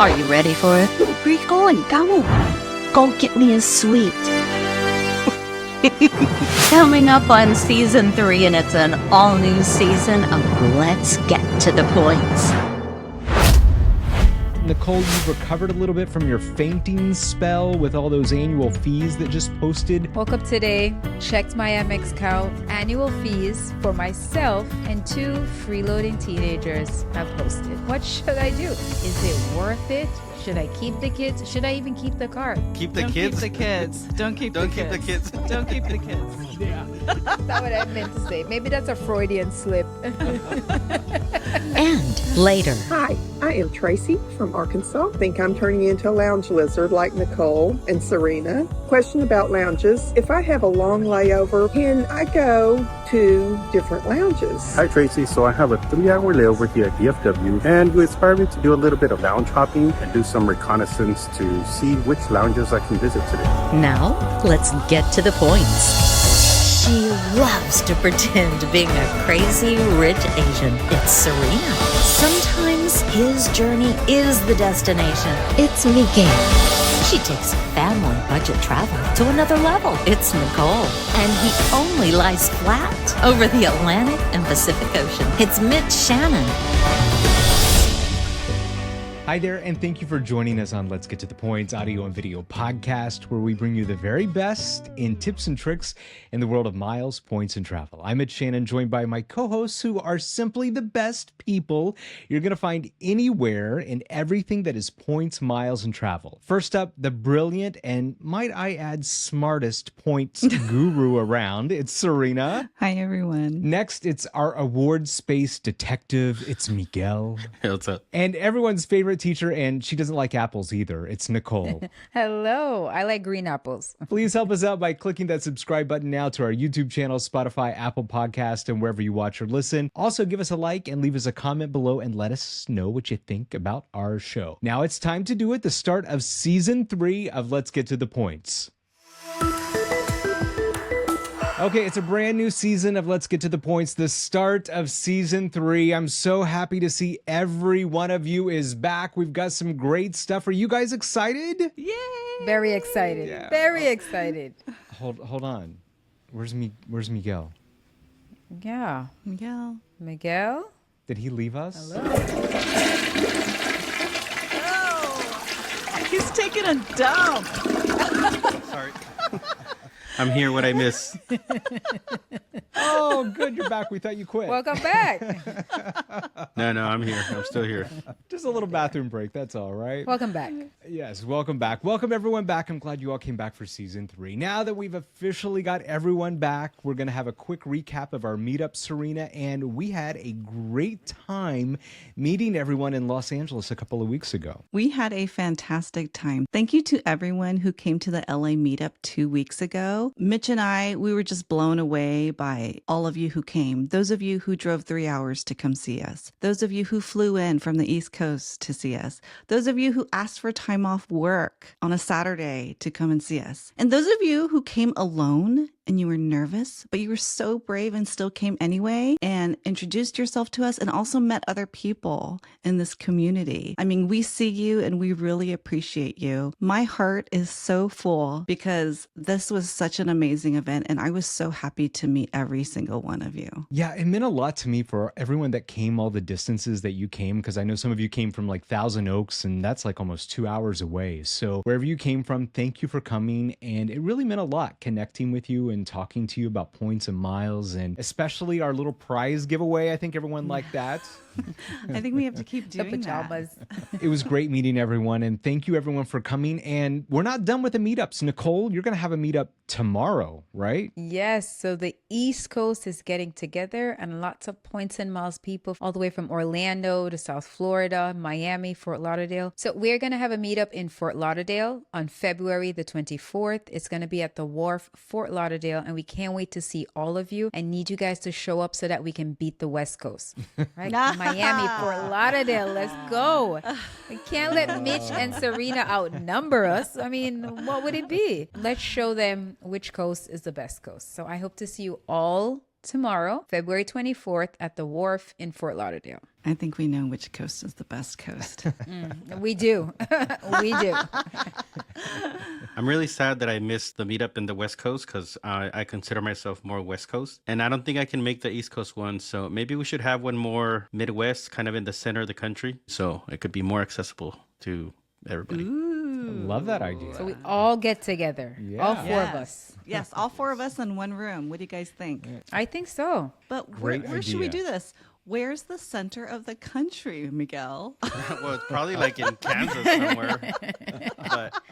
Are you ready for it? Where you going? Go get me a sweet. Coming up on season 3, and it's an all-new season of Let's Get to the Points. Nicole, you've recovered a little bit from your fainting spell with all those annual fees that just posted. Woke up today, checked my Amex account, annual fees for myself and 2 freeloading teenagers have posted. What should I do? Is it worth it? Should I keep the kids? Should I even keep the car? Keep the Don't kids? keep the kids. Don't keep the kids. Don't keep the kids. Yeah. That's not what I meant to say. Maybe that's a Freudian slip. And later. Hi, I am Tracy from Arkansas. Think I'm turning into a lounge lizard like Nicole and Serena. Question about lounges. If I have a long layover, can I go to different lounges? Hi Tracy, so I have a 3-hour layover here at DFW and you inspired me to do a little bit of lounge hopping and do some reconnaissance to see which lounges I can visit today. Now, let's get to the points. She loves to pretend being a crazy rich Asian. It's Serena. Sometimes his journey is the destination. It's Miguel. She takes family budget travel to another level. It's Nicole. And he only lies flat over the Atlantic and Pacific Ocean. It's Mitch Shannon. Hi there, and thank you for joining us on Let's Get to the Points audio and video podcast, where we bring you the very best in tips and tricks in the world of miles, points, and travel. I'm Mitch Shannon, joined by my co-hosts, who are simply the best people you're going to find anywhere in everything that is points, miles, and travel. First up, the brilliant and, might I add, smartest points guru around. It's Serena. Hi, everyone. Next, it's our award space detective. It's Miguel. Hey, what's up? And everyone's favorite teacher, and she doesn't like apples either. It's Nicole. Hello, I like green apples. Please help us out by clicking that subscribe button now to our YouTube channel, Spotify, Apple Podcast, and wherever you watch or listen. Also, give us a like and leave us a comment below and let us know what you think about our show. Now it's time to do it, the start of season 3 of Let's Get to the Points. Okay, it's a brand new season of Let's Get to the Points, the start of season 3. I'm so happy to see every one of you is back. We've got some great stuff. Are you guys excited? Yay! Very excited. Yeah. Very excited. Hold on. Where's Miguel? Yeah. Miguel. Miguel? Did he leave us? Hello. Oh, he's taking a dump. Sorry. I'm here. What I miss? Oh, good. You're back. We thought you quit. Welcome back. No, I'm here. I'm still here. Just a little bathroom break. That's all right. Welcome back. Yes, welcome back. Welcome everyone back. I'm glad you all came back for season 3. Now that we've officially got everyone back, we're going to have a quick recap of our meetup, Serena, and we had a great time meeting everyone in Los Angeles a couple of weeks ago. We had a fantastic time. Thank you to everyone who came to the LA meetup 2 weeks ago. Mitch and we were just blown away by all of you who came. Those of you who drove 3 hours to come see us. Those of you who flew in from the East Coast to see us. Those of you who asked for time off work on a Saturday to come and see us. And those of you who came alone and you were nervous, but you were so brave and still came anyway and introduced yourself to us and also met other people in this community. I mean, we see you and we really appreciate you. My heart is so full because this was such an amazing event and I was so happy to meet every single one of you. Yeah, it meant a lot to me for everyone that came all the distances that you came, because I know some of you came from like Thousand Oaks and that's like almost 2 hours away. So wherever you came from, thank you for coming. And it really meant a lot connecting with you and talking to you about points and miles, and especially our little prize giveaway. I think everyone liked that. I think we have to keep The doing pajamas. It was great meeting everyone, and thank you everyone for coming. And we're not done with the meetups. Nicole, you're going to have a meetup tomorrow, right? Yes, so the East Coast is getting together and lots of points and miles people all the way from Orlando to South Florida, Miami, Fort Lauderdale. So we're going to have a meetup in Fort Lauderdale on February the 24th. It's going to be at the Wharf, Fort Lauderdale, and we can't wait to see all of you. I need you guys to show up so that we can beat the West Coast, right? Miami, Fort Lauderdale, let's go. We can't let Mitch and Serena outnumber us. I mean, what would it be? Let's show them which coast is the best coast. So I hope to see you all tomorrow, February 24th at the Wharf in Fort Lauderdale. I think we know which coast is the best coast. We do. We do. I'm really sad that I missed the meetup in the West Coast because I consider myself more West Coast. And I don't think I can make the East Coast one. So maybe we should have one more Midwest, kind of in the center of the country. So it could be more accessible to everybody. Love that idea. So we all get together. Yeah. All four of us. Yes, all four of us in one room. What do you guys think? I think so. But Great where should we idea. do this? Where's the center of the country, Miguel? Well, it's probably like in Kansas somewhere. But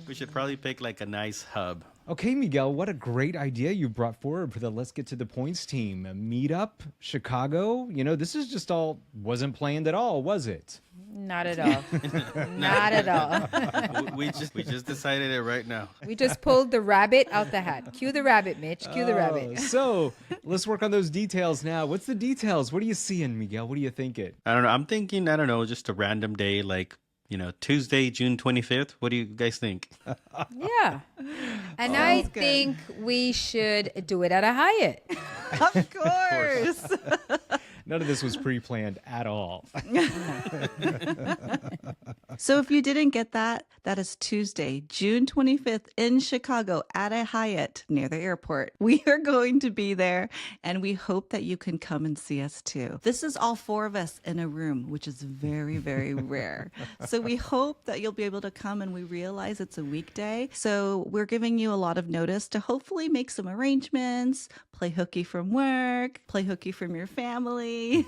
we should probably pick like a nice hub. Okay, Miguel, what a great idea you brought forward for the Let's Get to the Points team. A meetup, Chicago. This is just all wasn't planned at all, was it? Not at all. Not at all. We just decided it right now. We just pulled the rabbit out the hat. Cue the rabbit, Mitch. Cue the Oh, rabbit. So let's work on those details now. What's the details? What are you seeing, Miguel? What are you thinking? I don't know. I'm thinking, I don't know, just a random day like, Tuesday, June 25th. What do you guys think? Yeah. And I think we should do it at a Hyatt. Of course. None of this was pre-planned at all. So if you didn't get that, that is Tuesday, June 25th in Chicago at a Hyatt near the airport. We are going to be there and we hope that you can come and see us too. This is all four of us in a room, which is very, very rare. So we hope that you'll be able to come, and we realize it's a weekday. So we're giving you a lot of notice to hopefully make some arrangements, play hooky from work, play hooky from your family,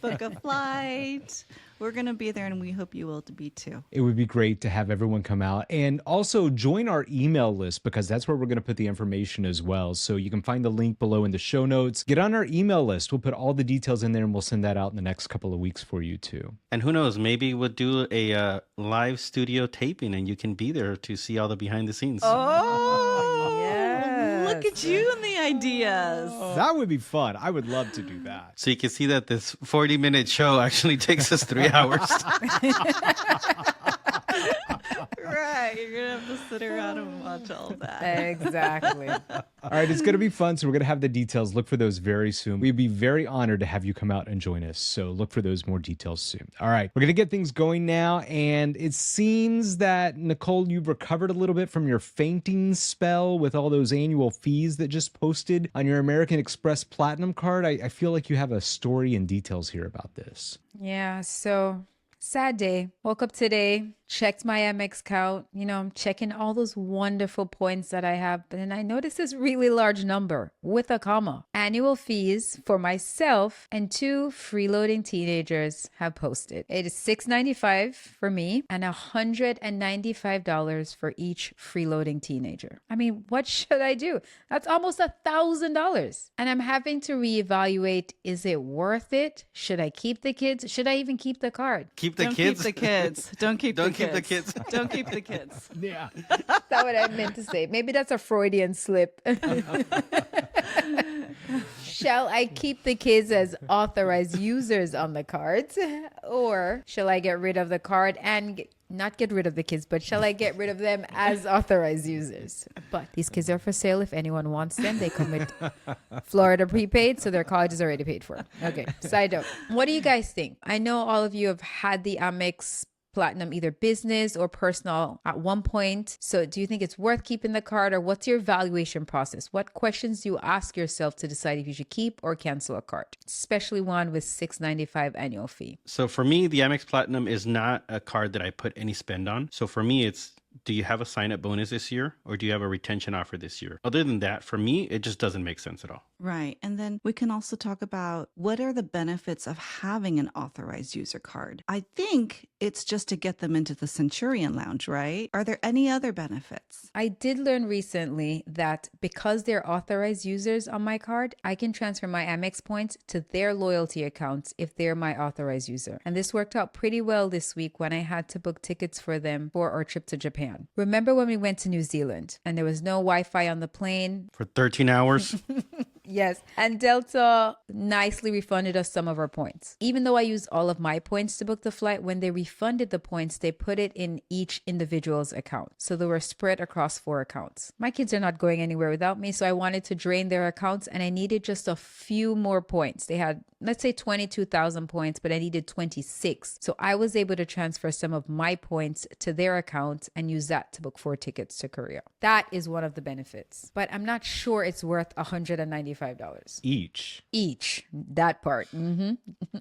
book a flight. We're going to be there, and we hope you will to be too. It would be great to have everyone come out, and also join our email list, because that's where we're going to put the information as well. So you can find the link below in the show notes. Get on our email list. We'll put all the details in there, and we'll send that out in the next couple of weeks for you too. And who knows, maybe we'll do a live studio taping and you can be there to see all the behind the scenes. Oh, yes. Look at you and the ideas. That would be fun. I would love to do that. So you can see that this 40-minute show actually takes us 3 hours. Right. You're going to have to sit around and watch all that. Exactly. All right, it's going to be fun. So we're going to have the details. Look for those very soon. We'd be very honored to have you come out and join us. So look for those more details soon. All right, we're going to get things going now. And it seems that, Nicole, you've recovered a little bit from your fainting spell with all those annual fees that just posted on your American Express Platinum card. I feel like you have a story and details here about this. Yeah, so sad day. Woke up today, checked my Amex count. I'm checking all those wonderful points that I have. But then I noticed this really large number with a comma. Annual fees for myself and 2 freeloading teenagers have posted. It is $695 for me and $195 for each freeloading teenager. I mean, what should I do? That's almost $1,000. And I'm having to reevaluate, is it worth it? Should I keep the kids? Should I even keep the card? Keep the Don't kids. keep the kids. Don't keep the Don't kids. keep the kids. Don't keep the kids. Yeah. That's not what I meant to say. Maybe that's a Freudian slip. Shall I keep the kids as authorized users on the cards? Or shall I get rid of the card and not get rid of the kids, but shall I get rid of them as authorized users? But these kids are for sale. If anyone wants them, they come with Florida prepaid, so their college is already paid for. Okay, side note. What do you guys think? I know all of you have had the Amex Platinum, either business or personal at one point. So do you think it's worth keeping the card, or what's your evaluation process? What questions do you ask yourself to decide if you should keep or cancel a card, especially one with $695 annual fee? So for me, the Amex Platinum is not a card that I put any spend on. So for me, it's, do you have a sign-up bonus this year, or do you have a retention offer this year? Other than that, for me, it just doesn't make sense at all. Right. And then we can also talk about what are the benefits of having an authorized user card. I think it's just to get them into the Centurion Lounge, right? Are there any other benefits? I did learn recently that because they're authorized users on my card, I can transfer my Amex points to their loyalty accounts if they're my authorized user. And this worked out pretty well this week when I had to book tickets for them for our trip to Japan. Remember when we went to New Zealand and there was no Wi-Fi on the plane? For 13 hours? Yes. And Delta nicely refunded us some of our points. Even though I used all of my points to book the flight, when they refunded the points, they put it in each individual's account. So they were spread across 4 accounts. My kids are not going anywhere without me, so I wanted to drain their accounts and I needed just a few more points. They had, let's say 22,000 points, but I needed 26. So I was able to transfer some of my points to their account and use that to book 4 tickets to Korea. That is one of the benefits, but I'm not sure it's worth $195 each. That part.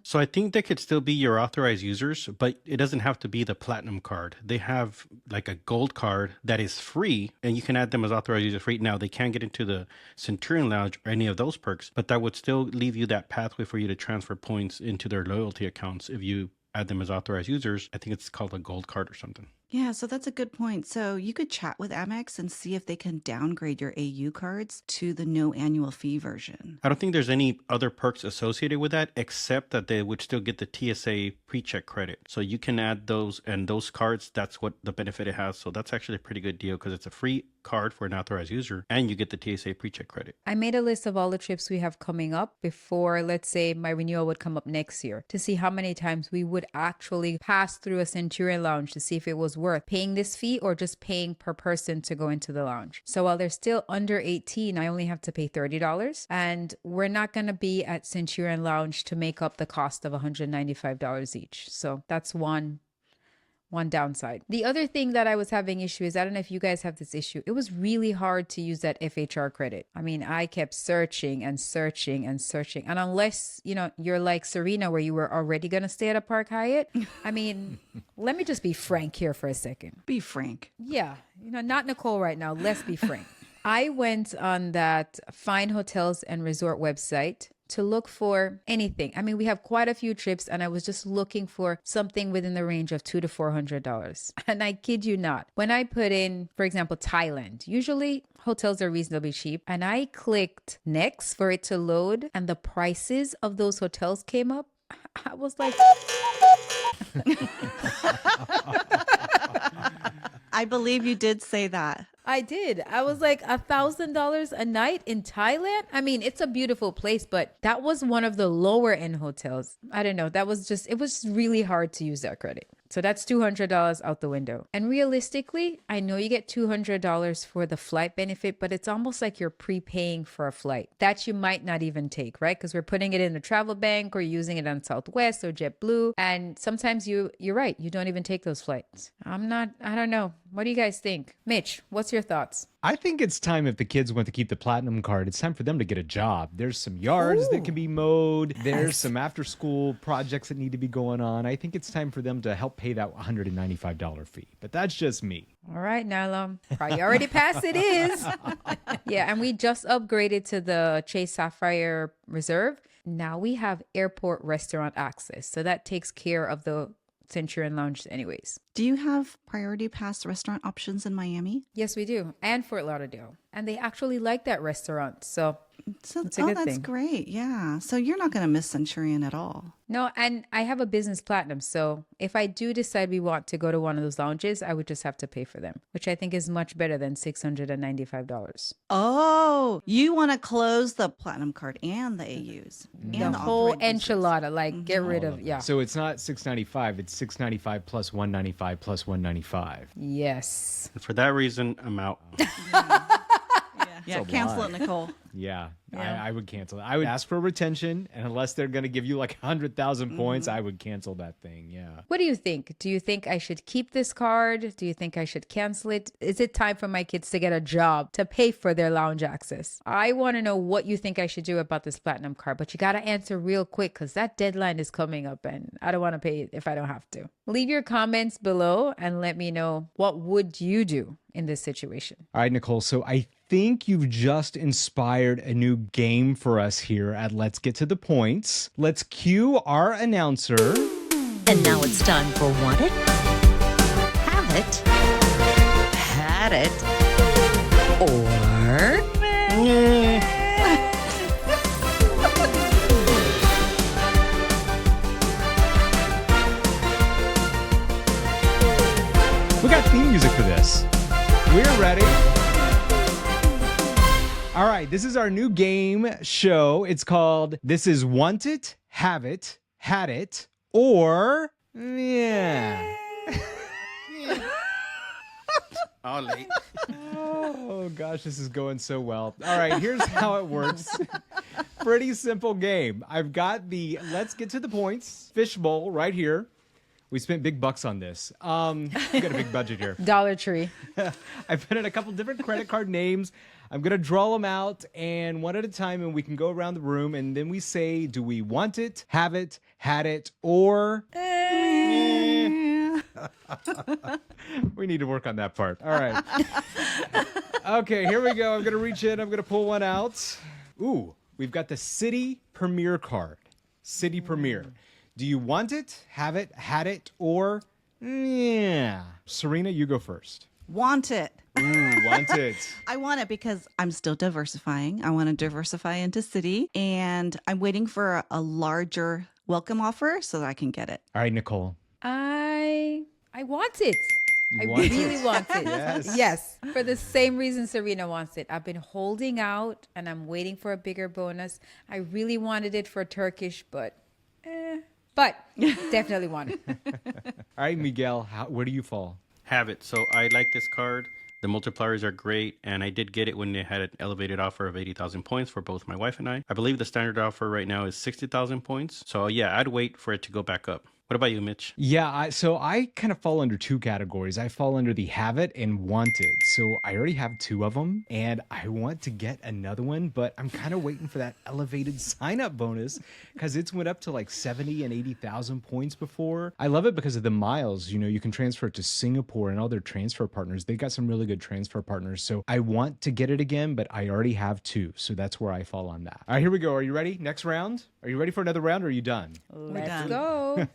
So I think they could still be your authorized users, but it doesn't have to be the platinum card. They have like a gold card that is free and you can add them as authorized users free. Now they can't get into the Centurion Lounge or any of those perks, but that would still leave you that pathway for you to transfer points into their loyalty accounts if you add them as authorized users. I think it's called a gold card or something. Yeah, so that's a good point. So you could chat with Amex and see if they can downgrade your AU cards to the no annual fee version. I don't think there's any other perks associated with that, except that they would still get the TSA pre-check credit. So you can add those, and those cards, that's what the benefit it has. So that's actually a pretty good deal because it's a free card for an authorized user and you get the TSA pre-check credit. I made a list of all the trips we have coming up before, let's say, my renewal would come up next year to see how many times we would actually pass through a Centurion Lounge to see if it was worth paying this fee or just paying per person to go into the lounge. So while they're still under 18, I only have to pay $30, and we're not going to be at Centurion Lounge to make up the cost of $195 each. So that's one downside. The other thing that I was having issue is, I don't know if you guys have this issue, it was really hard to use that FHR credit. I mean, I kept searching and searching and searching. And unless, you're like Serena, where you were already going to stay at a Park Hyatt, I mean, let me just be frank here for a second. Be frank. Yeah. Not Nicole right now. Let's be frank. I went on that Fine Hotels and Resort website to look for anything. I mean, we have quite a few trips and I was just looking for something within the range of $200 to $400. And I kid you not, when I put in, for example, Thailand, usually hotels are reasonably cheap, and I clicked next for it to load and the prices of those hotels came up. I was like... I believe you did say that. I did. I was like, $1,000 a night in Thailand. I mean, it's a beautiful place, but that was one of the lower end hotels. I don't know. It was really hard to use that credit. So that's $200 out the window. And realistically, I know you get $200 for the flight benefit, but it's almost like you're prepaying for a flight that you might not even take, right? Because we're putting it in a travel bank or using it on Southwest or JetBlue. And sometimes you're right. You don't even take those flights. I don't know. What do you guys think? Mitch, what's your thoughts? I think it's time, if the kids want to keep the platinum card, it's time for them to get a job. There's some yards that can be mowed. There's some after school projects that need to be going on. I think it's time for them to help pay that $195 fee. But that's just me. All right, Nyla. Priority pass it is. Yeah, and we just upgraded to the Chase Sapphire Reserve. Now we have airport restaurant access. So that takes care of the Centurion Lounge anyways. Do you have priority pass restaurant options in Miami? Yes, we do. And Fort Lauderdale. And they actually like that restaurant. So it's a good that's thing. Great. Yeah. So you're not going to miss Centurion at all. No, and I have a business platinum. So if I do decide we want to go to one of those lounges, I would just have to pay for them, which I think is much better than $695. Oh, you want to close the platinum card and the AUs. And the whole enchilada, get rid of, yeah. So it's not $695, it's $695 plus $195 plus $195. Yes. And for that reason, I'm out. Yeah, cancel it, Nicole. Yeah. I would cancel it. I would ask for retention, and unless they're going to give you like 100,000 points, I would cancel that thing. Yeah. What do you think? Do you think I should keep this card? Do you think I should cancel it? Is it time for my kids to get a job to pay for their lounge access? I want to know what you think I should do about this platinum card, but you got to answer real quick because that deadline is coming up and I don't want to pay it if I don't have to. Leave your comments below and let me know, what would you do in this situation? All right, Nicole. So I think you've just inspired a new game for us here at Let's Get to the Points. Let's cue our announcer. And now it's time for Want It? Have It? Had It? Or... We got theme music for this. We're ready. All right, this is our new game show. It's called This is Want It, Have It, Had It, or yeah. All late. Oh gosh, this is going so well. All right, here's how it works. Pretty simple game. I've got the Let's Get to the Points fishbowl right here. We spent big bucks on this. We got a big budget here. Dollar Tree. I put in a couple different credit card names. I'm going to draw them out and one at a time, and we can go around the room, and then we say, do we want it, have it, had it, or... We need to work on that part. All right. Okay, here we go. I'm going to reach in. I'm going to pull one out. Ooh, we've got the City Premier card. City Premier. Do you want it, have it, had it, or yeah? Serena, you go first. Want it. Ooh, want it. I want it because I'm still diversifying. I want to diversify into city, and I'm waiting for a larger welcome offer so that I can get it. All right, Nicole. I want it. I want really it? want it. Yes. Yes. For the same reason Serena wants it. I've been holding out and I'm waiting for a bigger bonus. I really wanted it for Turkish, but definitely want it. All right, Miguel, where do you fall? Have it. So I like this card. The multipliers are great, and I did get it when they had an elevated offer of 80,000 points for both my wife and I. I believe the standard offer right now is 60,000 points. So yeah, I'd wait for it to go back up. What about you, Mitch? Yeah, so I kind of fall under two categories. I fall under the have it and want it. So I already have two of them, and I want to get another one, but I'm kind of waiting for that elevated sign-up bonus because it's went up to like 70 and 80,000 points before. I love it because of the miles. You know, you can transfer it to Singapore and all their transfer partners. They got some really good transfer partners. So I want to get it again, but I already have two. So that's where I fall on that. All right, here we go. Are you ready? Next round? Are you ready for another round, or are you done? Let's go.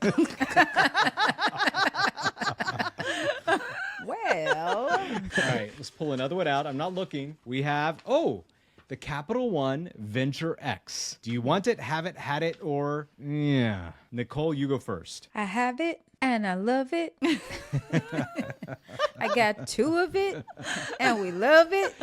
Well, All right, let's pull another one out. I'm not looking. We have, the Capital One Venture X. Do you want it, have it, had it, or yeah? Nicole, you go first. I have it and I love it. I got two of it and we love it.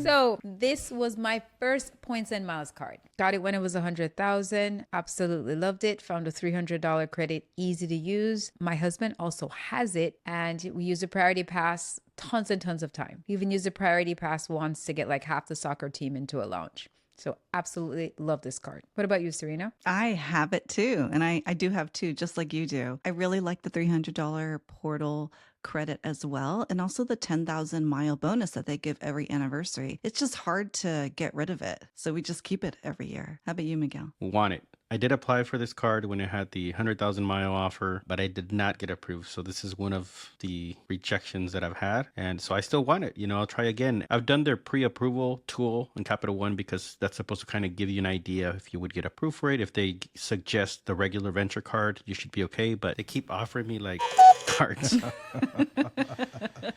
So this was my first points and miles card. Got it when it was 100,000. Absolutely loved it. Found a $300 credit, easy to use. My husband also has it, and we use a priority pass tons and tons of time. We even used a priority pass once to get like half the soccer team into a lounge. So absolutely love this card. What about you, Serena? I have it too. And I do have two, just like you do. I really like the $300 portal credit as well, and also the 10,000 mile bonus that they give every anniversary. It's just hard to get rid of it. So we just keep it every year. How about you, Miguel? Want it. I did apply for this card when it had the 100,000 mile offer, but I did not get approved. So this is one of the rejections that I've had. And so I still want it. You know, I'll try again. I've done their pre-approval tool in Capital One because that's supposed to kind of give you an idea if you would get approved for it. If they suggest the regular venture card, you should be okay. But they keep offering me like cards.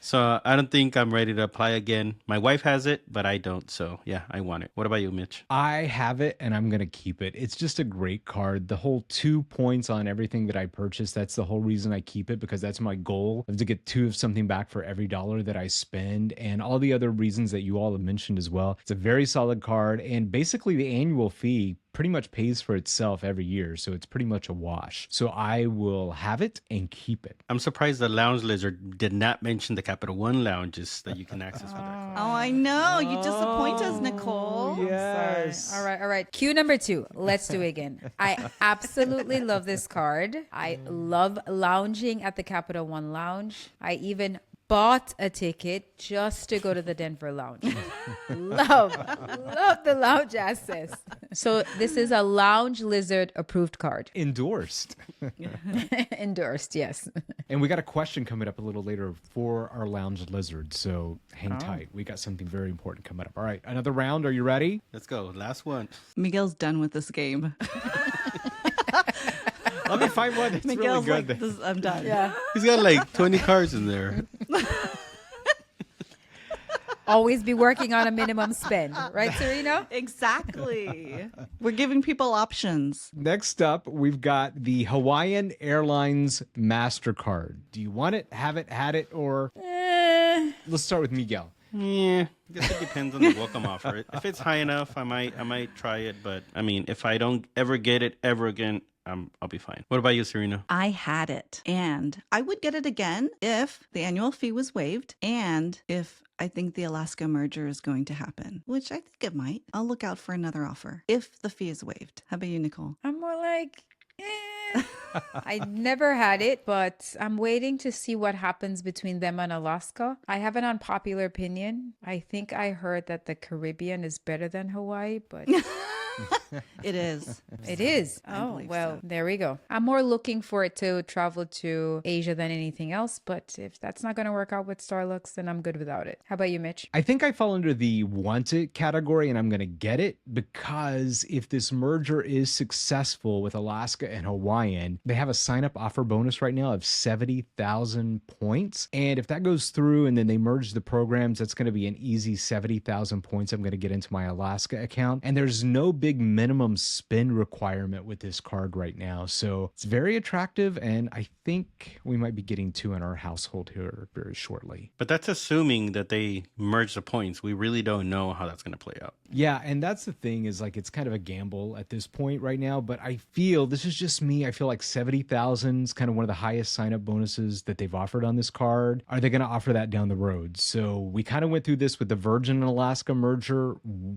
So I don't think I'm ready to apply again. My wife has it, but I don't. So yeah, I want it. What about you, Mitch? I have it and I'm going to keep it. It's just a great card. The whole 2 points on everything that I purchase, that's the whole reason I keep it, because that's my goal, of to get 2 of something back for every dollar that I spend, and all the other reasons that you all have mentioned as well. It's a very solid card, and basically the annual fee pretty much pays for itself every year, so it's pretty much a wash. So I will have it and keep it. I'm surprised the Lounge Lizard did not mention the Capital One lounges that you can access with that card. Oh, I know. You disappoint us, Nicole. Yes. All right. Cue number 2. Let's do it again. I absolutely love this card. I love lounging at the Capital One Lounge. I even bought a ticket just to go to the Denver Lounge. love the lounge access. So this is a Lounge Lizard approved card. Endorsed. Endorsed, yes. And we got a question coming up a little later for our Lounge Lizard, so hang tight. We got something very important coming up. All right, another round. Are you ready? Let's go. Last one. Miguel's done with this game. Let me find one that's Miguel's really good. like, I'm done. Yeah. He's got like 20 cards in there. Always be working on a minimum spend, right, Serena? Exactly. We're giving people options. Next up, we've got the Hawaiian Airlines MasterCard. Do you want it, have it, had it, or... Let's start with Miguel. Yeah, I guess it depends on the welcome offer. If it's high enough, I might try it. But I mean, if I don't ever get it ever again, I'll be fine. What about you, Serena? I had it, and I would get it again if the annual fee was waived and if I think the Alaska merger is going to happen, which I think it might. I'll look out for another offer if the fee is waived. How about you, Nicole? I'm more like, I never had it, but I'm waiting to see what happens between them and Alaska. I have an unpopular opinion. I think I heard that the Caribbean is better than Hawaii, but It is. it is. I Oh, believe well, so. there we go. I'm more looking for it to travel to Asia than anything else, but if that's not going to work out with Starlux, then I'm good without it. How about you, Mitch? I think I fall under the want it category, and I'm going to get it because if this merger is successful with Alaska and Hawaiian, they have a sign up offer bonus right now of 70,000 points. And if that goes through and then they merge the programs, that's going to be an easy 70,000 points I'm going to get into my Alaska account. And there's no big minimum spend requirement with this card right now. So it's very attractive. And I think we might be getting two in our household here very shortly. But that's assuming that they merge the points. We really don't know how that's going to play out. Yeah, and that's the thing is like it's kind of a gamble at this point right now, but I feel this is just me. I feel like 70,000 is kind of one of the highest sign up bonuses that they've offered on this card. Are they going to offer that down the road? So we kind of went through this with the Virgin and Alaska merger,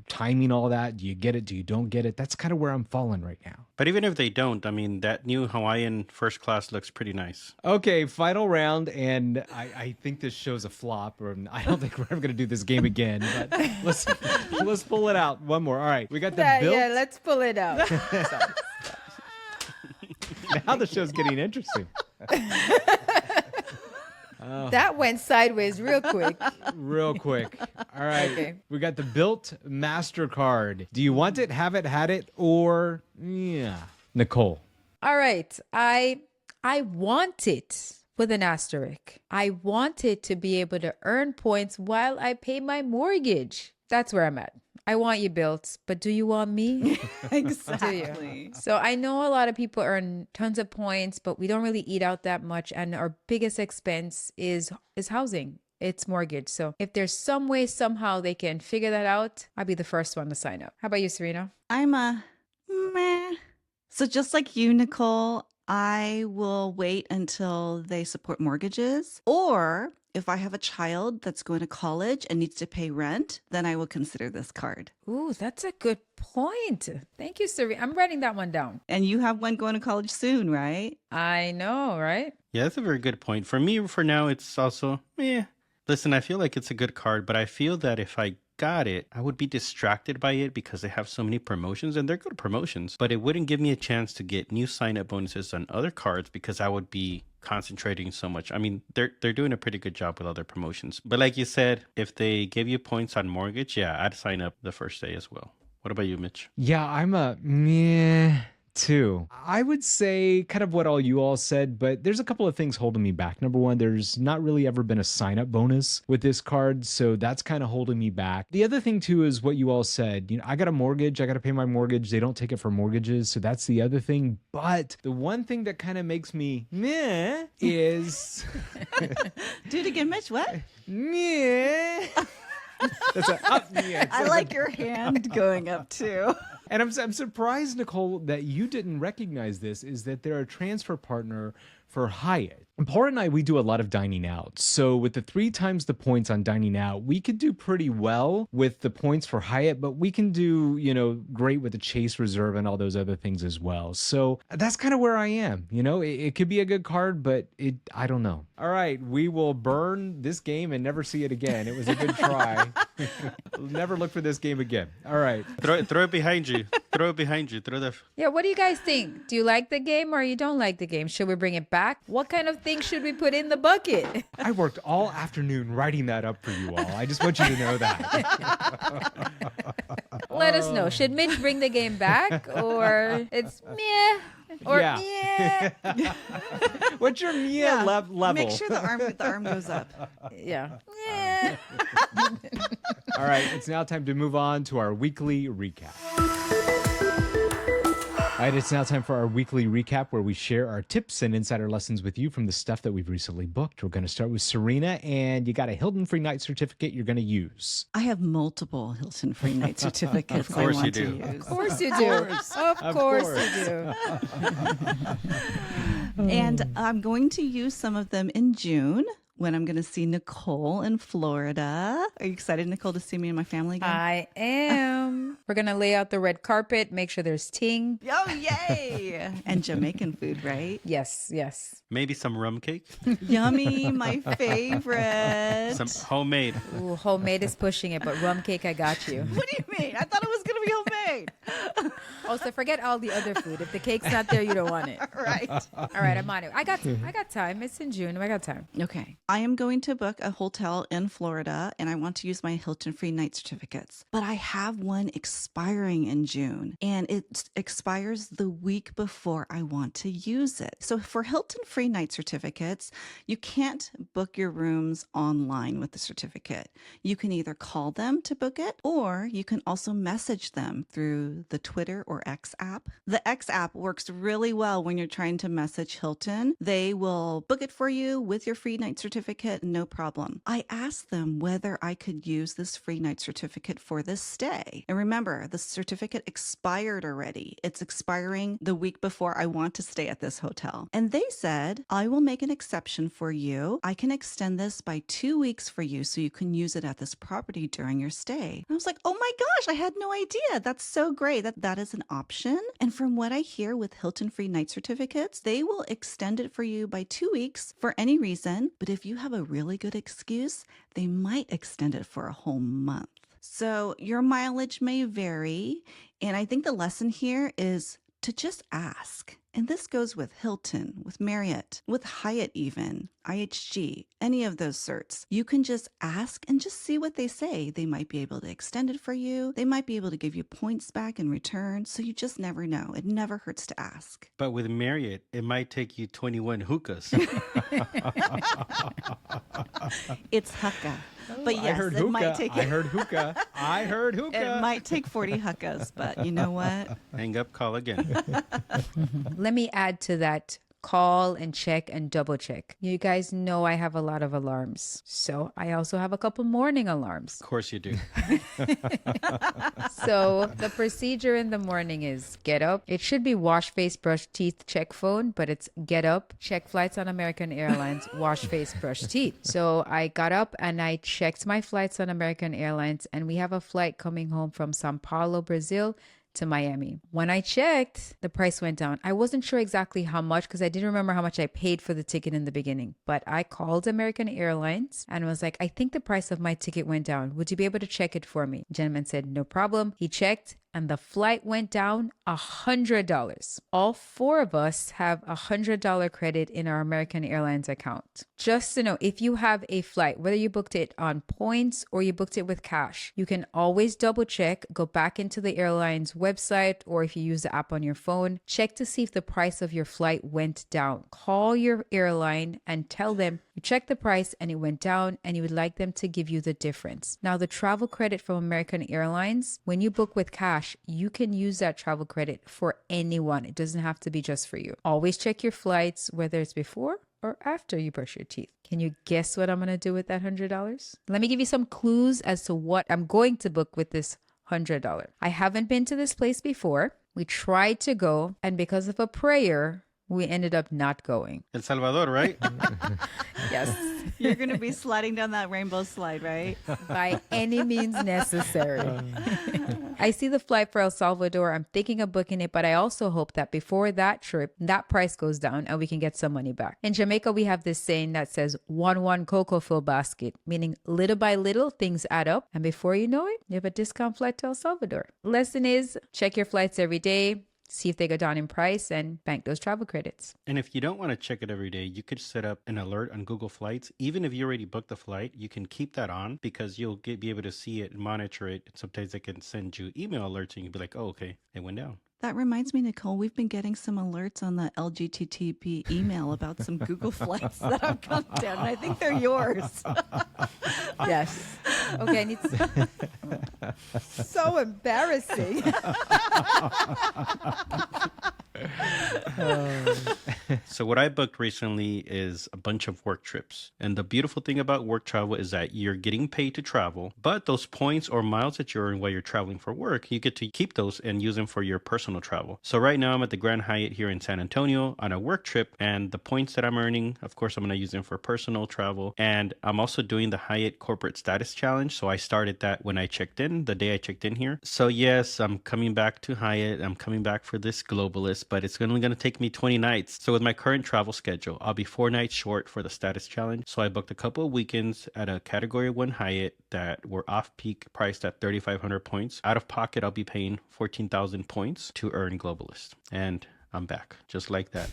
timing all that. Do you get it? Do you don't get it? That's kind of where I'm falling right now. But even if they don't, I mean, that new Hawaiian first class looks pretty nice. Okay, final round, and I think this show's a flop, or I don't think we're ever going to do this game again, but let's pull it out. One more. All right, we got the built. Yeah, let's pull it out. Now the show's getting interesting. That went sideways real quick. Real quick. All right. Okay. We got the built MasterCard. Do you want it, have it, had it, or yeah? Nicole. All right. I want it with an asterisk. I want it to be able to earn points while I pay my mortgage. That's where I'm at. I want you built, but do you want me? Exactly. So I know a lot of people earn tons of points, but we don't really eat out that much. And our biggest expense is housing. It's mortgage. So if there's some way, somehow they can figure that out, I'll be the first one to sign up. How about you, Serena? I'm a meh. So just like you, Nicole, I will wait until they support mortgages. Or if I have a child that's going to college and needs to pay rent, then I will consider this card. Ooh, that's a good point. Thank you, Serena. I'm writing that one down. And you have one going to college soon, right? I know, right? Yeah, that's a very good point. For me, for now, it's also, Listen, I feel like it's a good card, but I feel that if I got it, I would be distracted by it because they have so many promotions, and they're good promotions, but it wouldn't give me a chance to get new sign-up bonuses on other cards because I would be concentrating so much. I mean, they're doing a pretty good job with other promotions. But like you said, if they give you points on mortgage, yeah, I'd sign up the first day as well. What about you, Mitch? Yeah, I'm a meh too. I would say kind of what all you all said, but there's a couple of things holding me back. Number one, there's not really ever been a sign-up bonus with this card, so that's kind of holding me back. The other thing too is what you all said. You know, I got a mortgage, I got to pay my mortgage. They don't take it for mortgages, so that's the other thing. But the one thing that kind of makes me meh is Do it again, Mitch. What? meh. That's a I like your hand going up too. And I'm surprised, Nicole, that you didn't recognize this, is that they're a transfer partner for Hyatt. And Paul and I, we do a lot of dining out. So with the 3 times the points on dining out, we could do pretty well with the points for Hyatt, but we can do, great with the Chase Reserve and all those other things as well. So that's kind of where I am. It could be a good card, but I don't know. All right, we will burn this game and never see it again. It was a good try. Never look for this game again. All right. Throw it behind you. Throw it behind you. Throw the... Yeah, what do you guys think? Do you like the game or you don't like the game? Should we bring it back? What kind of things should we put in the bucket? I worked all afternoon writing that up for you all. I just want you to know that. Let us know. Should Mitch bring the game back or it's meh? Or Yeah. yeah. What's your Mia level? Make sure the arm goes up. Yeah. Yeah. All right, it's now time to move on to our weekly recap. right, it's now time for our weekly recap where we share our tips and insider lessons with you from the stuff that we've recently booked. We're going to start with Serena, and you got a Hilton free night certificate you're going to use. I have multiple Hilton free night certificates Of course I want you to do. use. Of course you do. Of course you do. And I'm going to use some of them in June when I'm going to see Nicole in Florida. Are you excited, Nicole, to see me and my family again? I am. We're going to lay out the red carpet, make sure there's ting. Oh, yay! And Jamaican food, right? Yes, yes. Maybe some rum cake, Yummy, my favorite. some homemade. Ooh, homemade is pushing it, but rum cake, I got you. What do you mean? I thought it was going to be homemade. Oh, so forget all the other food. If the cake's not there, you don't want it. Right. All right, I'm on it. I got time. It's in June. I got time. Okay. I am going to book a hotel in Florida and I want to use my Hilton free night certificates. But I have one expiring in June and it expires the week before I want to use it. So for Hilton free night certificates, you can't book your rooms online with the certificate. You can either call them to book it or you can also message them through the Twitter or X app. The X app works really well when you're trying to message Hilton. They will book it for you with your free night certificate, no problem. I asked them whether I could use this free night certificate for this stay. And remember, the certificate expired already. It's expiring the week before I want to stay at this hotel. And they said, I will make an exception for you. I can extend this by 2 weeks for you so you can use it at this property during your stay. And I was like, oh my gosh, I had no idea. That's so great that is an option. And from what I hear with Hilton free night certificates, they will extend it for you by 2 weeks for any reason. But if you have a really good excuse, they might extend it for a whole month. So your mileage may vary. And I think the lesson here is to just ask. And this goes with Hilton, with Marriott, with Hyatt even, IHG, any of those certs. You can just ask and just see what they say. They might be able to extend it for you. They might be able to give you points back in return. So you just never know. It never hurts to ask. But with Marriott, it might take you 21 hookahs. It's hookah. But yes, I heard it hookah. might take I heard hookah. I heard hookah. It might take 40 hookahs, but you know what? Hang up, call again. Let me add to that. Call and check and double check. You guys know I have a lot of alarms. So I also have a couple morning alarms. Of course you do. So the procedure in the morning is get up. It should be wash face, brush teeth, check phone, but it's get up, check flights on American Airlines, wash face, brush teeth. So I got up and I checked my flights on American Airlines, and we have a flight coming home from Sao Paulo, Brazil to Miami. When I checked, the price went down. I wasn't sure exactly how much because I didn't remember how much I paid for the ticket in the beginning, but I called American Airlines and was like, I think the price of my ticket went down. Would you be able to check it for me? The gentleman said, no problem. He checked and the flight went down $100. All four of us have $100 credit in our American Airlines account. Just to know, if you have a flight, whether you booked it on points or you booked it with cash, you can always double check, go back into the airline's website, or if you use the app on your phone, check to see if the price of your flight went down. Call your airline and tell them you checked the price and it went down and you would like them to give you the difference. Now, the travel credit from American Airlines, when you book with cash, you can use that travel credit for anyone. It doesn't have to be just for you. Always check your flights, whether it's before or after you brush your teeth. Can you guess what I'm going to do with that $100? Let me give you some clues as to what I'm going to book with this $100. I haven't been to this place before. We tried to go, and because of a prayer, we ended up not going. El Salvador, right? Yes. You're going to be sliding down that rainbow slide, right? By any means necessary. I see the flight for El Salvador. I'm thinking of booking it, but I also hope that before that trip, that price goes down and we can get some money back. In Jamaica, we have this saying that says, one cocoa fill basket, meaning little by little, things add up. And before you know it, you have a discount flight to El Salvador. Lesson is check your flights every day. See if they go down in price and bank those travel credits. And if you don't want to check it every day, you could set up an alert on Google Flights. Even if you already booked the flight, you can keep that on because you'll be able to see it and monitor it. Sometimes they can send you email alerts and you'll be like, oh, okay, it went down. That reminds me, Nicole, we've been getting some alerts on the LGTTP email about some Google flights that have come down, and I think they're yours. Yes. Okay, I need so embarrassing. So what I booked recently is a bunch of work trips. And the beautiful thing about work travel is that you're getting paid to travel, but those points or miles that you earn while you're traveling for work, you get to keep those and use them for your personal travel. So right now I'm at the Grand Hyatt here in San Antonio on a work trip, and the points that I'm earning, of course, I'm going to use them for personal travel. And I'm also doing the Hyatt Corporate Status Challenge. So I started that when I checked in, the day I checked in here. So yes, I'm coming back to Hyatt. I'm coming back for this globalist, but it's only going to take me 20 nights. So with my current travel schedule, I'll be 4 nights short for the status challenge. So I booked a couple of weekends at a Category 1 Hyatt that were off-peak priced at 3,500 points. Out of pocket, I'll be paying 14,000 points to earn globalist. And I'm back, just like that.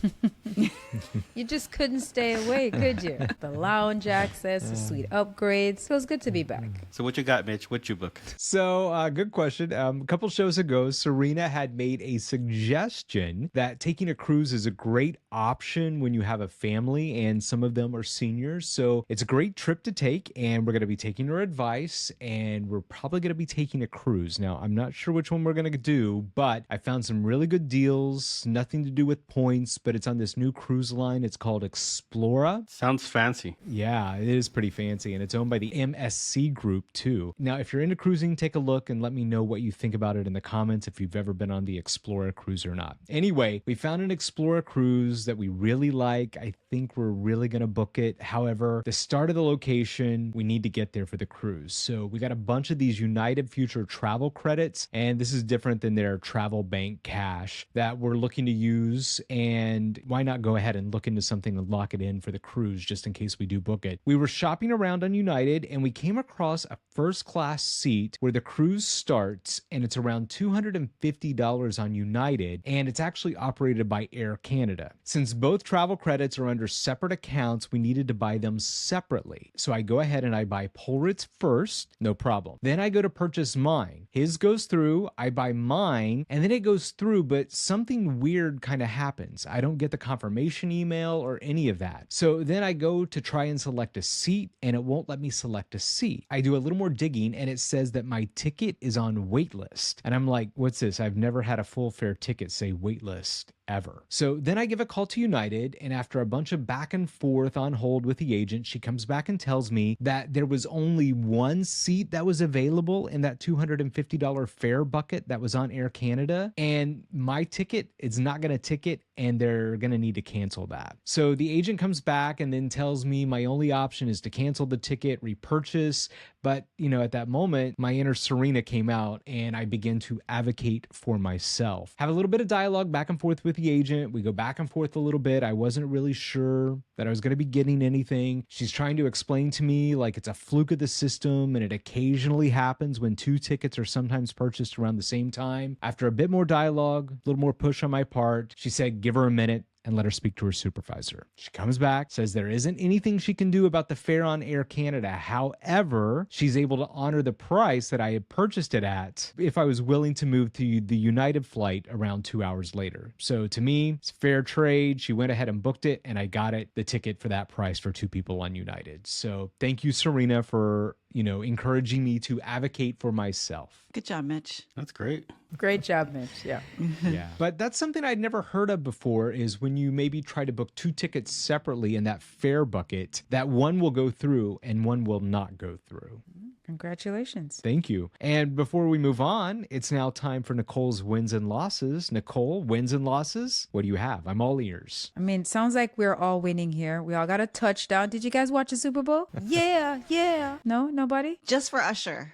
You just couldn't stay away, could you? The lounge access, the suite upgrades. Feels good to be back. So what you got, Mitch? What you book? So, good question. A couple shows ago, Serena had made a suggestion that taking a cruise is a great option when you have a family, and some of them are seniors. So it's a great trip to take, and we're going to be taking her advice, and we're probably going to be taking a cruise. Now, I'm not sure which one we're going to do, but I found some really good deals. Nothing to do with points, but it's on this new cruise line. It's called Explora. Sounds fancy. Yeah, it is pretty fancy, and it's owned by the MSC Group too. Now, if you're into cruising, take a look and let me know what you think about it in the comments if you've ever been on the Explora cruise or not. Anyway, we found an Explora cruise that we really like. I think we're really going to book it. However, the start of the location, we need to get there for the cruise. So we got a bunch of these United Future travel credits, and this is different than their travel bank cash that we're looking to use. And why not go ahead and look into something and lock it in for the cruise just in case we do book it. We were shopping around on United, and we came across a first class seat where the cruise starts, and it's around $250 on United, and it's actually operated by Air Canada. Since both travel credits are under separate accounts, we needed to buy them separately. So I go ahead and I buy Polritz first, no problem. Then I go to purchase mine. His goes through, I buy mine, and then it goes through, but something weird kind of happens. I don't get the confirmation email or any of that. So then I go to try and select a seat, and it won't let me select a seat. I do a little more digging, and it says that my ticket is on waitlist. And I'm like, what's this? I've never had a full fare ticket say waitlist ever. So then I give a call to United, and after a bunch of back and forth on hold with the agent, she comes back and tells me that there was only one seat that was available in that $250 fare bucket that was on Air Canada, and my ticket is not going to ticket, and they're going to need to cancel that. So the agent comes back and then tells me my only option is to cancel the ticket, repurchase. But, at that moment, my inner Serena came out, and I begin to advocate for myself. Have a little bit of dialogue back and forth with the agent. We go back and forth a little bit. I wasn't really sure that I was going to be getting anything. She's trying to explain to me like it's a fluke of the system, and it occasionally happens when 2 tickets are sometimes purchased around the same time. After a bit more dialogue, a little more push on my part, she said, give her a minute and let her speak to her supervisor. She comes back, says there isn't anything she can do about the fare on Air Canada. However, she's able to honor the price that I had purchased it at if I was willing to move to the United flight around 2 hours later. So to me, it's fair trade. She went ahead and booked it, and I got the ticket for that price for 2 people on United. So thank you, Serena, for encouraging me to advocate for myself. Good job, Mitch. That's great. Great job, Mitch. Yeah. Yeah. But that's something I'd never heard of before, is when you maybe try to book 2 tickets separately in that fare bucket, that one will go through and one will not go through. Congratulations. Thank you. And before we move on, it's now time for Nicole's wins and losses. Nicole, wins and losses? What do you have? I'm all ears. I mean, sounds like we're all winning here. We all got a touchdown. Did you guys watch the Super Bowl? Yeah. No, nobody? Just for Usher.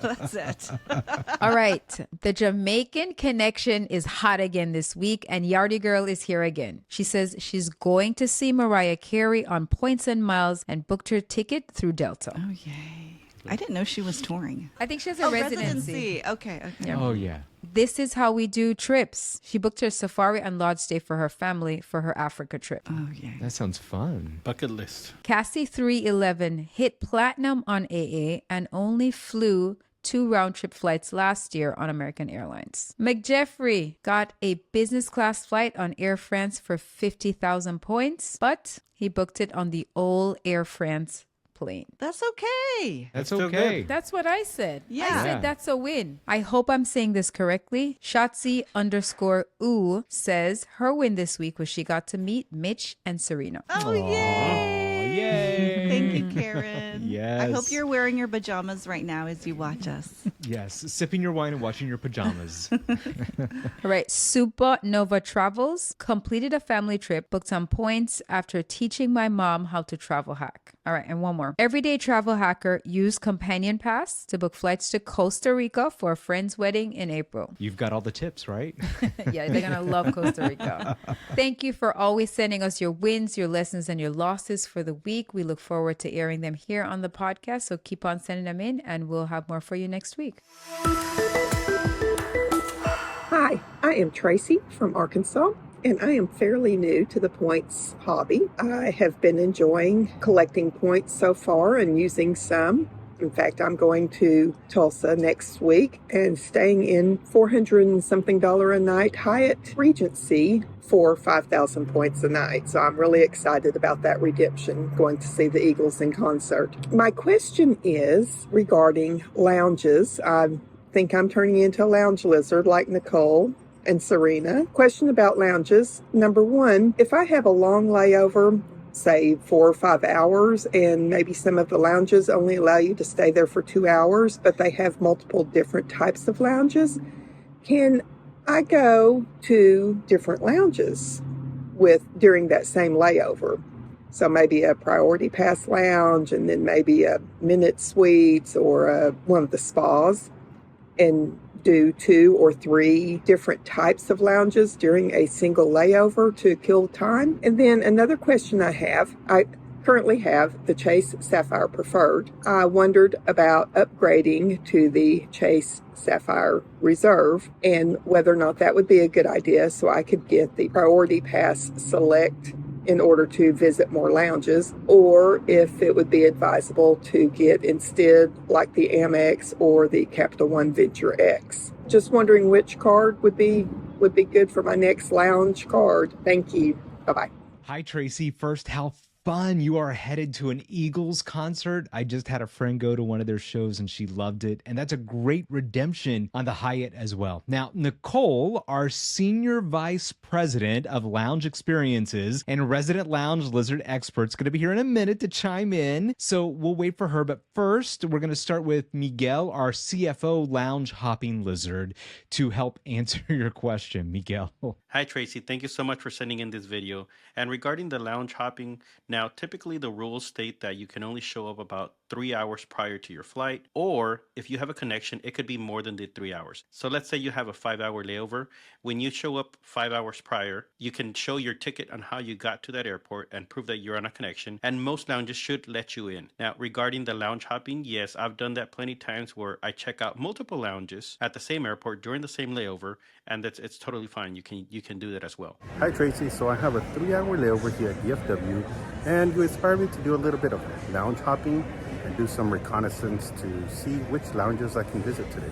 That's it. All right. The Jamaican connection is hot again this week, and Yardie Girl is here again. She says she's going to see Mariah Carey on Points and Miles and booked her ticket through Delta. Oh, yay. I didn't know she was touring. I think she has a residency. Okay. Yeah. Oh, yeah. This is how we do trips. She booked her safari and lodge stay for her family for her Africa trip. Oh, yeah. That sounds fun. Bucket list. Cassie 311 hit platinum on AA and only flew 2 round-trip flights last year on American Airlines. McJeffrey got a business class flight on Air France for 50,000 points, but he booked it on the old Air France plane. That's okay. That's still okay. good. That's what I said. I Yeah. said that's a win. I hope I'm saying this correctly. Shotzi_oo says her win this week was she got to meet Mitch and Serena. Oh, Yay. yay. Thank you, Karen. Yes. I hope you're wearing your pajamas right now as you watch us. Yes, sipping your wine and watching your pajamas. All right. Supernova Travels completed a family trip, booked some points after teaching my mom how to travel hack. All right. And one more. Everyday travel hacker used Companion Pass to book flights to Costa Rica for a friend's wedding in April. You've got all the tips, right? Yeah, they're going to love Costa Rica. Thank you for always sending us your wins, your lessons, and your losses for the week. We look forward to airing them here on the podcast. So keep on sending them in, and we'll have more for you next week. Hi, I am Tracy from Arkansas, and I am fairly new to the points hobby. I have been enjoying collecting points so far and using some. In fact, I'm going to Tulsa next week and staying in $400 and something a night Hyatt Regency for 5,000 points a night. So I'm really excited about that redemption, going to see the Eagles in concert. My question is regarding lounges. I think I'm turning into a lounge lizard like Nicole and Serena. Question about lounges. Number one, if I have a long layover, say 4 or 5 hours, and maybe some of the lounges only allow you to stay there for 2 hours, but they have multiple different types of lounges, can I go to different lounges during that same layover? So maybe a priority pass lounge, and then maybe a Minute Suites or one of the spas, and do 2 or 3 different types of lounges during a single layover to kill time. And then another question I currently have the Chase Sapphire Preferred. I wondered about upgrading to the Chase Sapphire Reserve and whether or not that would be a good idea so I could get the Priority Pass Select in order to visit more lounges, or if it would be advisable to get instead like the Amex or the Capital One Venture X. Just wondering which card would be good for my next lounge card. Thank you. Bye-bye. Hi, Tracy. First, how fun. You are headed to an Eagles concert. I just had a friend go to one of their shows and she loved it. And that's a great redemption on the Hyatt as well. Now, Nicole, our Senior Vice President of Lounge Experiences and Resident Lounge Lizard Expert, is going to be here in a minute to chime in. So we'll wait for her. But first, we're going to start with Miguel, our CFO Lounge Hopping Lizard, to help answer your question. Miguel. Hi, Tracy. Thank you so much for sending in this video. And regarding the lounge hopping, now typically the rules state that you can only show up about 3 hours prior to your flight, or if you have a connection, it could be more than the 3 hours. So let's say you have a 5-hour layover. When you show up 5 hours prior, you can show your ticket on how you got to that airport and prove that you're on a connection, and most lounges should let you in. Now, regarding the lounge hopping, yes, I've done that plenty of times where I check out multiple lounges at the same airport during the same layover, and it's totally fine. You can do that as well. Hi Tracy, so I have a 3-hour layover here at DFW, and you inspired me to do a little bit of lounge hopping and do some reconnaissance to see which lounges I can visit today.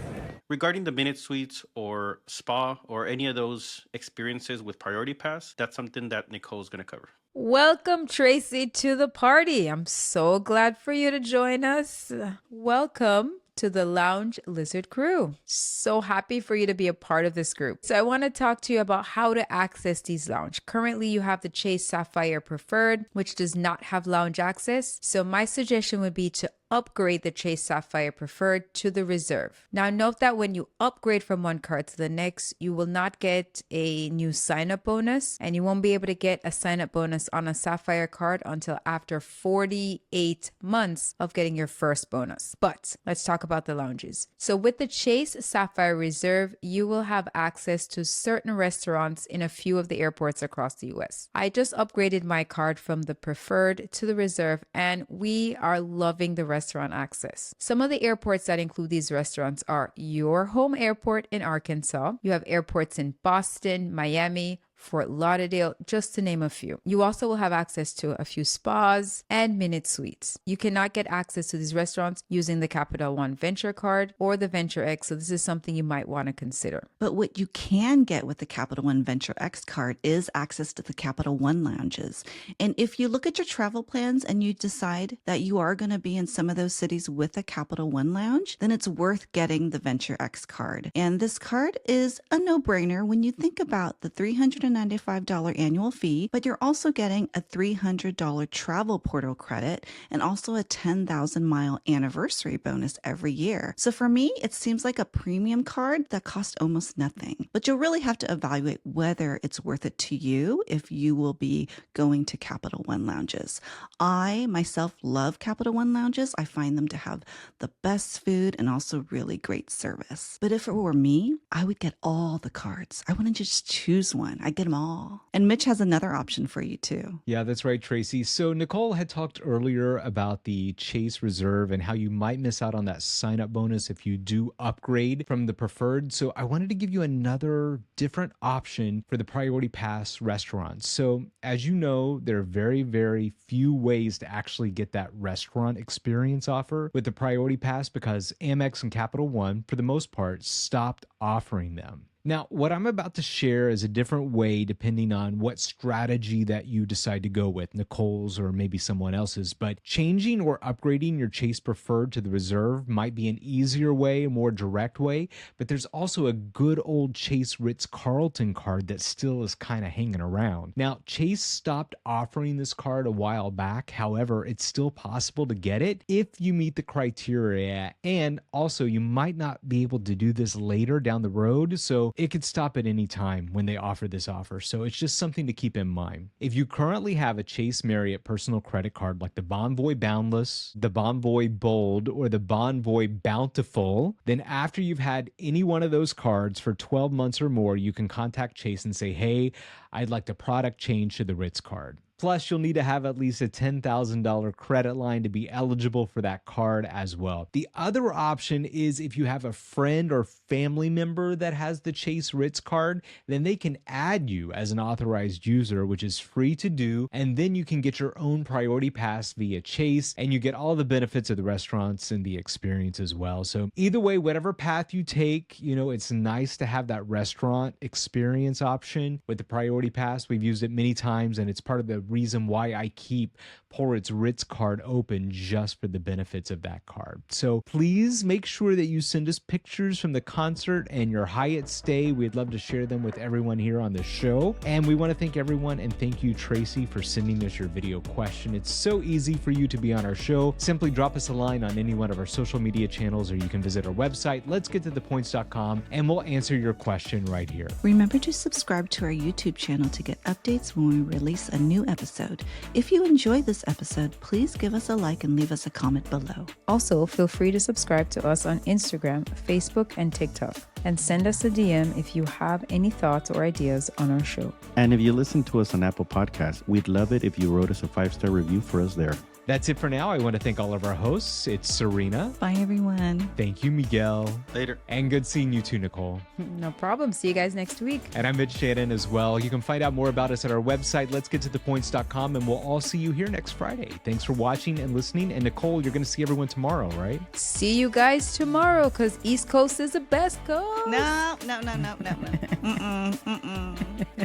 Regarding the Minute Suites or spa or any of those experiences with Priority Pass, that's something that Nicole's going to cover. Welcome, Tracy, to the party. I'm so glad for you to join us. Welcome to the Lounge Lizard crew. So happy for you to be a part of this group. So I want to talk to you about how to access these lounge. Currently, you have the Chase Sapphire Preferred, which does not have lounge access. So my suggestion would be to upgrade the Chase Sapphire Preferred to the Reserve. Now note that when you upgrade from one card to the next, you will not get a new sign-up bonus, and you won't be able to get a sign-up bonus on a Sapphire card until after 48 months of getting your first bonus. But let's talk about the lounges. So with the Chase Sapphire Reserve, you will have access to certain restaurants in a few of the airports across the US. I just upgraded my card from the Preferred to the Reserve, and we are loving the restaurant access. Some of the airports that include these restaurants are your home airport in Arkansas. You have airports in Boston, Miami, Fort Lauderdale, just to name a few. You also will have access to a few spas and Minute Suites. You cannot get access to these restaurants using the Capital One Venture card or the Venture X, so this is something you might want to consider. But what you can get with the Capital One Venture X card is access to the Capital One lounges. And if you look at your travel plans and you decide that you are going to be in some of those cities with a Capital One lounge, then it's worth getting the Venture X card. And this card is a no-brainer when you think about the $395 annual fee, but you're also getting a $300 travel portal credit and also a 10,000-mile anniversary bonus every year. So for me, it seems like a premium card that costs almost nothing. But you'll really have to evaluate whether it's worth it to you if you will be going to Capital One lounges. I myself love Capital One lounges. I find them to have the best food and also really great service. But if it were me, I would get all the cards. I wouldn't just choose one. I'd get them all. And Mitch has another option for you too. Yeah, that's right, Tracy. So Nicole had talked earlier about the Chase Reserve and how you might miss out on that sign-up bonus if you do upgrade from the preferred. So I wanted to give you another different option for the Priority Pass restaurants. So as you know, there are very, very few ways to actually get that restaurant experience offer with the Priority Pass because Amex and Capital One, for the most part, stopped offering them. Now, what I'm about to share is a different way depending on what strategy that you decide to go with, Nicole's or maybe someone else's, but changing or upgrading your Chase Preferred to the Reserve might be an easier way, a more direct way, but there's also a good old Chase Ritz-Carlton card that still is kind of hanging around. Now, Chase stopped offering this card a while back. However, it's still possible to get it if you meet the criteria, and also you might not be able to do this later down the road, so it could stop at any time when they offer this offer. So it's just something to keep in mind. If you currently have a Chase Marriott personal credit card like the Bonvoy Boundless, the Bonvoy Bold, or the Bonvoy Bountiful, then after you've had any one of those cards for 12 months or more, you can contact Chase and say, hey, I'd like the product change to the Ritz card. Plus, you'll need to have at least a $10,000 credit line to be eligible for that card as well. The other option is if you have a friend or family member that has the Chase Ritz card, then they can add you as an authorized user, which is free to do. And then you can get your own Priority Pass via Chase, and you get all the benefits of the restaurants and the experience as well. So either way, whatever path you take, you know, it's nice to have that restaurant experience option with the Priority Pass. We've used it many times, and it's part of the reason why I keep Port's Ritz card open, just for the benefits of that card. So please make sure that you send us pictures from the concert and your Hyatt stay. We'd love to share them with everyone here on the show. And we want to thank everyone, and thank you, Tracy, for sending us your video question. It's so easy for you to be on our show. Simply drop us a line on any one of our social media channels, or you can visit our website, letsgettothepoints.com, and we'll answer your question right here. Remember to subscribe to our YouTube channel to get updates when we release a new episode. If you enjoyed this episode, please give us a like and leave us a comment below. Also, feel free to subscribe to us on Instagram, Facebook, and TikTok, and send us a DM if you have any thoughts or ideas on our show. And if you listen to us on Apple Podcasts, we'd love it if you wrote us a 5-star review for us there. That's it for now. I want to thank all of our hosts. It's Serena. Bye, everyone. Thank you, Miguel. Later. And good seeing you too, Nicole. No problem. See you guys next week. And I'm Mitch Shannon as well. You can find out more about us at our website, letsgettothepoints.com, and we'll all see you here next Friday. Thanks for watching and listening. And Nicole, you're going to see everyone tomorrow, right? See you guys tomorrow, because East Coast is the best coast. No.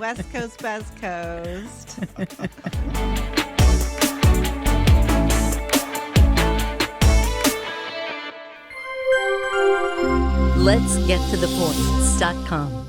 West Coast, best coast. Let's get to the points.com.